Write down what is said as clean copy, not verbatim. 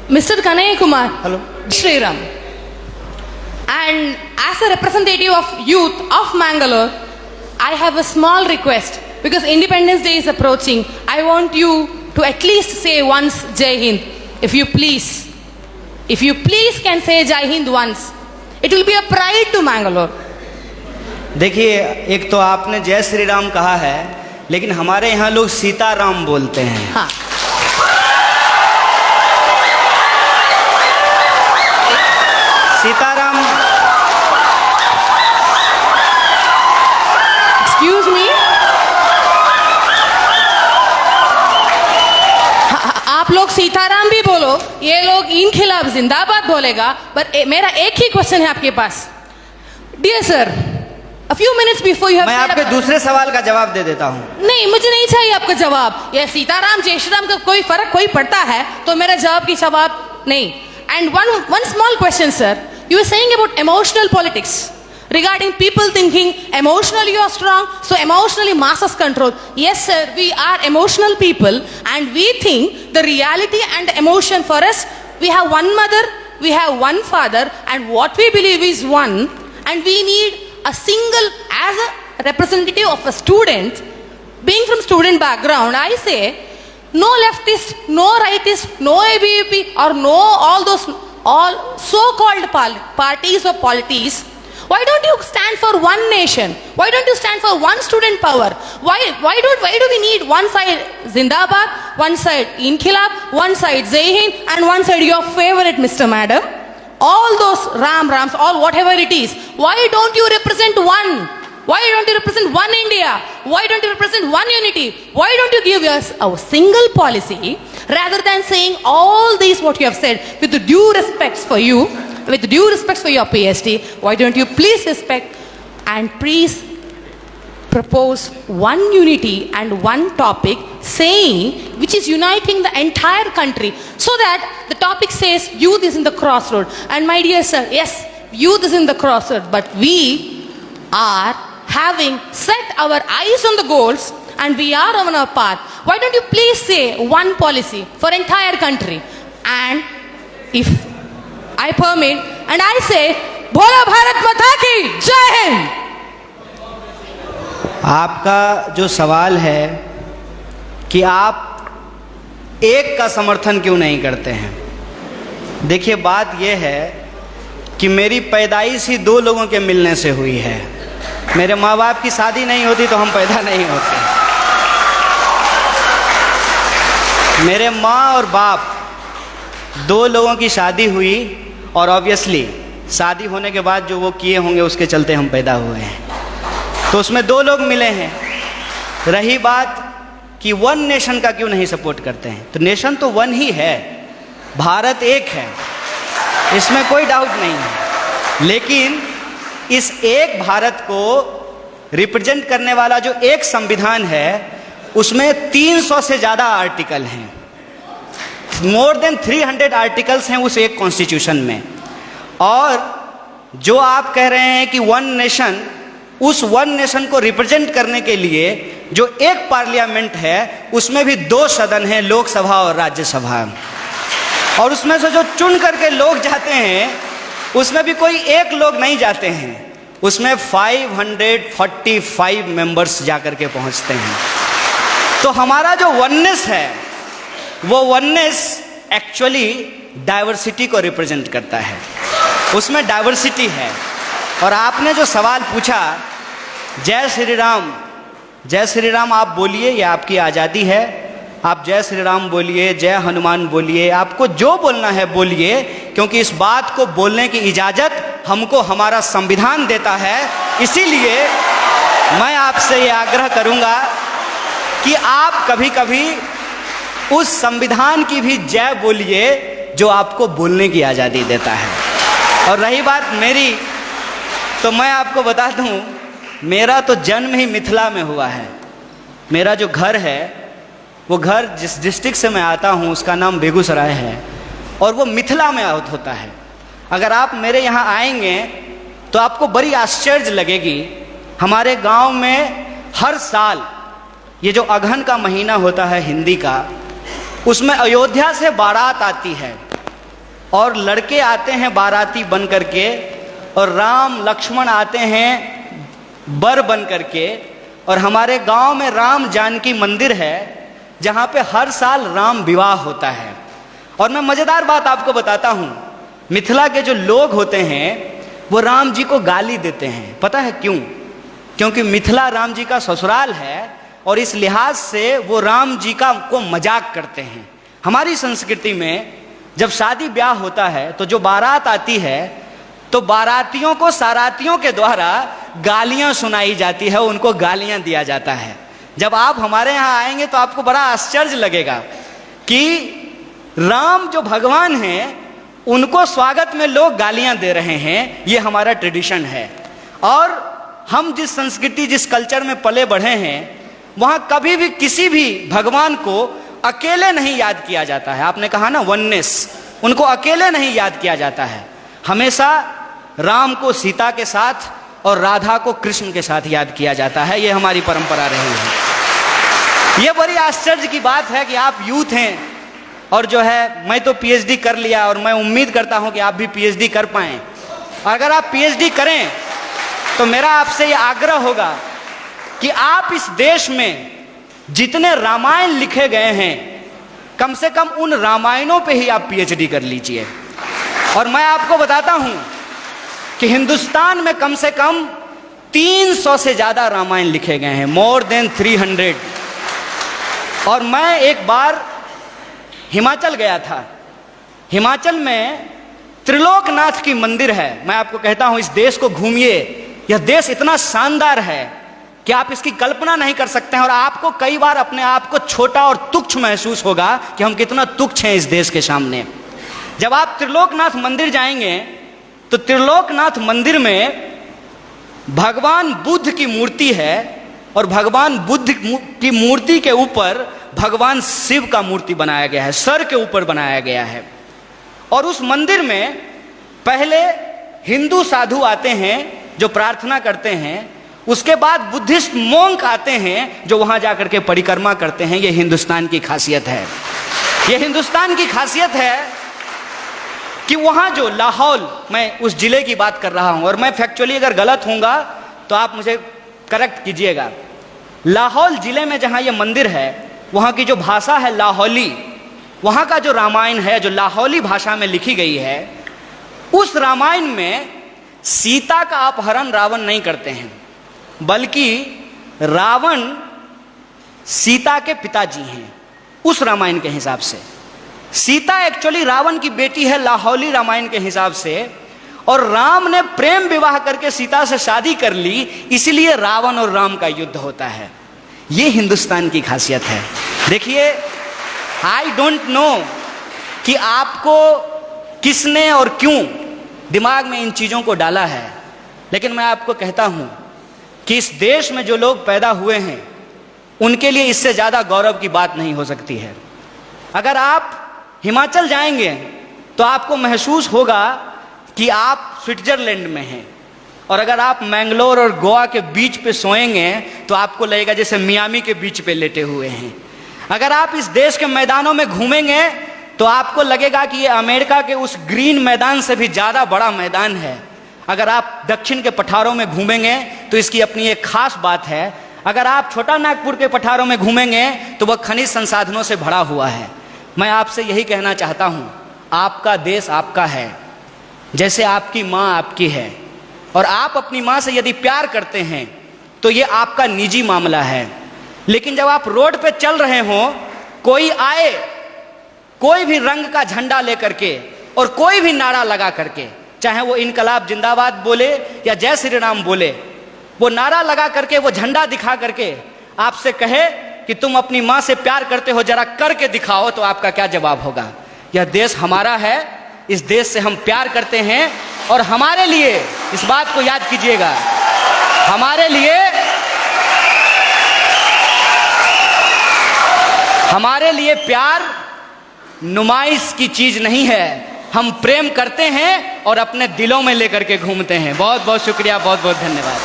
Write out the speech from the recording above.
Mr. Kanaya Kumar. Hello. Shri Ram. And as a representative of youth of Mangalore, I have a small request because Independence Day is approaching. I want you to at least say once Jai Hind. If you please can say Jai Hind once, it will be a pride to Mangalore. देखिए, एक तो आपने जय श्री राम कहा है, लेकिन हमारे यहाँ लोग सीताराम बोलते हैं। हाँ। सीताराम। एक्सक्यूज मी, आप लोग सीताराम भी बोलो, ये लोग इन खिलाफ जिंदाबाद बोलेगा। पर मेरा एक ही क्वेश्चन है आपके पास। Dear sir, a few minutes before you have मैं आपके दूसरे सवाल का जवाब दे देता हूँ। नहीं, मुझे नहीं चाहिए आपका जवाब। ये सीताराम जय श्री राम का कोई फर्क कोई पड़ता है तो मेरा जवाब की जवाब नहीं। And one small question, sir. You were saying about emotional politics regarding people thinking emotionally you are strong, so emotionally masses control. Yes, sir, we are emotional people, and we think the reality and emotion for us, we have one mother, we have one father, and what we believe is one, and we need a single, as a representative of a student, being from student background, I say, no leftist, no rightist, no ABVP, or no all so-called parties or polities. Why don't you stand for one nation? Why don't you stand for one student power? Why do we need one side Zindabad, one side Inkhilab, one side Jai Hind, and one side your favorite Mr. Madam? All those Rams, all whatever it is. Why don't you represent one? Why don't you represent one India? Why don't you represent one unity? Why don't you give us a single policy rather than saying all these what you have said with the due respects for you, with the due respects for your PhD? Why don't you please respect and please propose one unity and one topic saying which is uniting the entire country, so that the topic says youth is in the crossroad. And my dear sir, yes, youth is in the crossroad, but we are having set our eyes on the goals and we are on our path. Why don't you please say one policy for entire country? And if I permit, and I say, Bhola Bharat Mata ki Jai Hind. आपका जो सवाल है कि आप एक का समर्थन क्यों नहीं करते हैं, देखिए बात यह है कि मेरी पैदाइश ही दो लोगों के मिलने से हुई है। मेरे माँ बाप की शादी नहीं होती तो हम पैदा नहीं होते। मेरे माँ और बाप दो लोगों की शादी हुई और ऑब्वियसली शादी होने के बाद जो वो किए होंगे उसके चलते हम पैदा हुए हैं, तो उसमें दो लोग मिले हैं। रही बात कि वन नेशन का क्यों नहीं सपोर्ट करते हैं, तो नेशन तो वन ही है, भारत एक है, इसमें कोई डाउट नहीं है। लेकिन इस एक भारत को रिप्रेजेंट करने वाला जो एक संविधान है उसमें 300 से ज़्यादा आर्टिकल हैं, मोर देन 300 आर्टिकल्स हैं उस एक कॉन्स्टिट्यूशन में। और जो आप कह रहे हैं कि वन नेशन, उस वन नेशन को रिप्रेजेंट करने के लिए जो एक पार्लियामेंट है उसमें भी दो सदन हैं, लोकसभा और राज्यसभा, और उसमें से जो चुन करके लोग जाते हैं उसमें भी कोई एक लोग नहीं जाते हैं, उसमें 545 मेंबर्स जाकर के पहुंचते हैं। तो हमारा जो वननेस है वो वननेस एक्चुअली डाइवर्सिटी को रिप्रेजेंट करता है, उसमें डाइवर्सिटी है। और आपने जो सवाल पूछा जय श्री राम, जय श्री राम आप बोलिए, ये आपकी आज़ादी है, आप जय श्री राम बोलिए, जय हनुमान बोलिए, आपको जो बोलना है बोलिए, क्योंकि इस बात को बोलने की इजाज़त हमको हमारा संविधान देता है। इसीलिए मैं आपसे ये आग्रह करूँगा कि आप कभी कभी उस संविधान की भी जय बोलिए जो आपको बोलने की आज़ादी देता है। और रही बात मेरी, तो मैं आपको बता दूं, मेरा तो जन्म ही मिथिला में हुआ है। मेरा जो घर है वो घर जिस डिस्ट्रिक्ट से मैं आता हूँ उसका नाम बेगूसराय है और वो मिथिला में होता है। अगर आप मेरे यहाँ आएंगे तो आपको बड़ी आश्चर्य लगेगी। हमारे गांव में हर साल ये जो अगहन का महीना होता है हिंदी का, उसमें अयोध्या से बारात आती है और लड़के आते हैं बाराती बन करके, और राम लक्ष्मण आते हैं बर बन करके। और हमारे गांव में राम जानकी मंदिर है जहां पे हर साल राम विवाह होता है। और मैं मजेदार बात आपको बताता हूं, मिथिला के जो लोग होते हैं वो राम जी को गाली देते हैं। पता है क्यों? क्योंकि मिथिला राम जी का ससुराल है और इस लिहाज से वो राम जी को मजाक करते हैं। हमारी संस्कृति में जब शादी ब्याह होता है तो जो बारात आती है तो बारातियों को सारातियों के द्वारा गालियां सुनाई जाती है, उनको गालियां दिया जाता है। जब आप हमारे यहाँ आएंगे तो आपको बड़ा आश्चर्य लगेगा कि राम जो भगवान हैं उनको स्वागत में लोग गालियां दे रहे हैं। ये हमारा ट्रेडिशन है। और हम जिस संस्कृति जिस कल्चर में पले बढ़े हैं वहां कभी भी किसी भी भगवान को अकेले नहीं याद किया जाता है। आपने कहा ना वननेस, उनको अकेले नहीं याद किया जाता है। हमेशा राम को सीता के साथ और राधा को कृष्ण के साथ याद किया जाता है। ये हमारी परंपरा रही है। ये बड़ी आश्चर्य की बात है कि आप यूथ हैं और जो है मैं तो पीएचडी कर लिया और मैं उम्मीद करता हूं कि आप भी पीएचडी कर पाएं। अगर आप पीएचडी करें तो मेरा आपसे ये आग्रह होगा कि आप इस देश में जितने रामायण लिखे गए हैं कम से कम उन रामायणों पे ही आप पीएचडी कर लीजिए। और मैं आपको बताता हूं कि हिंदुस्तान में कम से कम 300 से ज्यादा रामायण लिखे गए हैं, मोर देन 300। और मैं एक बार हिमाचल गया था। हिमाचल में त्रिलोकनाथ की मंदिर है। मैं आपको कहता हूं इस देश को घूमिए। यह देश इतना शानदार है कि आप इसकी कल्पना नहीं कर सकते हैं। और आपको कई बार अपने आप को छोटा और तुच्छ महसूस होगा कि हम कितना तुच्छ हैं इस देश के सामने। जब आप त्रिलोकनाथ मंदिर जाएंगे तो त्रिलोकनाथ मंदिर में भगवान बुद्ध की मूर्ति है और भगवान बुद्ध की मूर्ति के ऊपर भगवान शिव का मूर्ति बनाया गया है, सर के ऊपर बनाया गया है। और उस मंदिर में पहले हिंदू साधु आते हैं जो प्रार्थना करते हैं, उसके बाद बुद्धिस्ट मोंक आते हैं जो वहां जाकर के परिक्रमा करते हैं। यह हिंदुस्तान की खासियत है। यह हिंदुस्तान की खासियत है कि वहां जो लाहौल, मैं उस जिले की बात कर रहा हूं और मैं फैक्चुअली अगर गलत होऊंगा तो आप मुझे करेक्ट कीजिएगा। लाहौल जिले में जहां यह मंदिर है वहां की जो भाषा है लाहौली, वहां का जो रामायण है जो लाहौली भाषा में लिखी गई है, उस रामायण में सीता का अपहरण रावण नहीं करते हैं, बल्कि रावण सीता के पिताजी हैं। उस रामायण के हिसाब से सीता एक्चुअली रावण की बेटी है लाहौली रामायण के हिसाब से, और राम ने प्रेम विवाह करके सीता से शादी कर ली, इसलिए रावण और राम का युद्ध होता है। ये हिंदुस्तान की खासियत है। देखिए, आई डोंट नो कि आपको किसने और क्यों दिमाग में इन चीजों को डाला है, लेकिन मैं आपको कहता हूं कि इस देश में जो लोग पैदा हुए हैं उनके लिए इससे ज्यादा गौरव की बात नहीं हो सकती है। अगर आप हिमाचल जाएंगे तो आपको महसूस होगा कि आप स्विट्जरलैंड में हैं, और अगर आप मैंगलोर और गोवा के बीच पे सोएंगे तो आपको लगेगा जैसे मियामी के बीच पे लेटे हुए हैं। अगर आप इस देश के मैदानों में घूमेंगे तो आपको लगेगा कि ये अमेरिका के उस ग्रीन मैदान से भी ज़्यादा बड़ा मैदान है। अगर आप दक्षिण के पठारों में घूमेंगे तो इसकी अपनी एक खास बात है। अगर आप छोटा नागपुर के पठारों में घूमेंगे तो वह खनिज संसाधनों से भरा हुआ है। मैं आपसे यही कहना चाहता हूँ, आपका देश आपका है, जैसे आपकी माँ आपकी है, और आप अपनी माँ से यदि प्यार करते हैं तो ये आपका निजी मामला है। लेकिन जब आप रोड पे चल रहे हो, कोई आए कोई भी रंग का झंडा लेकर के और कोई भी नारा लगा करके, चाहे वो इनकलाब जिंदाबाद बोले या जय श्री राम बोले, वो नारा लगा करके, वो झंडा दिखा करके आपसे कहे कि तुम अपनी माँ से प्यार करते हो, जरा करके दिखाओ, तो आपका क्या जवाब होगा? यह देश हमारा है, इस देश से हम प्यार करते हैं, और हमारे लिए इस बात को याद कीजिएगा, हमारे लिए प्यार नुमाइश की चीज नहीं है। हम प्रेम करते हैं और अपने दिलों में लेकर के घूमते हैं। बहुत बहुत शुक्रिया, बहुत बहुत धन्यवाद।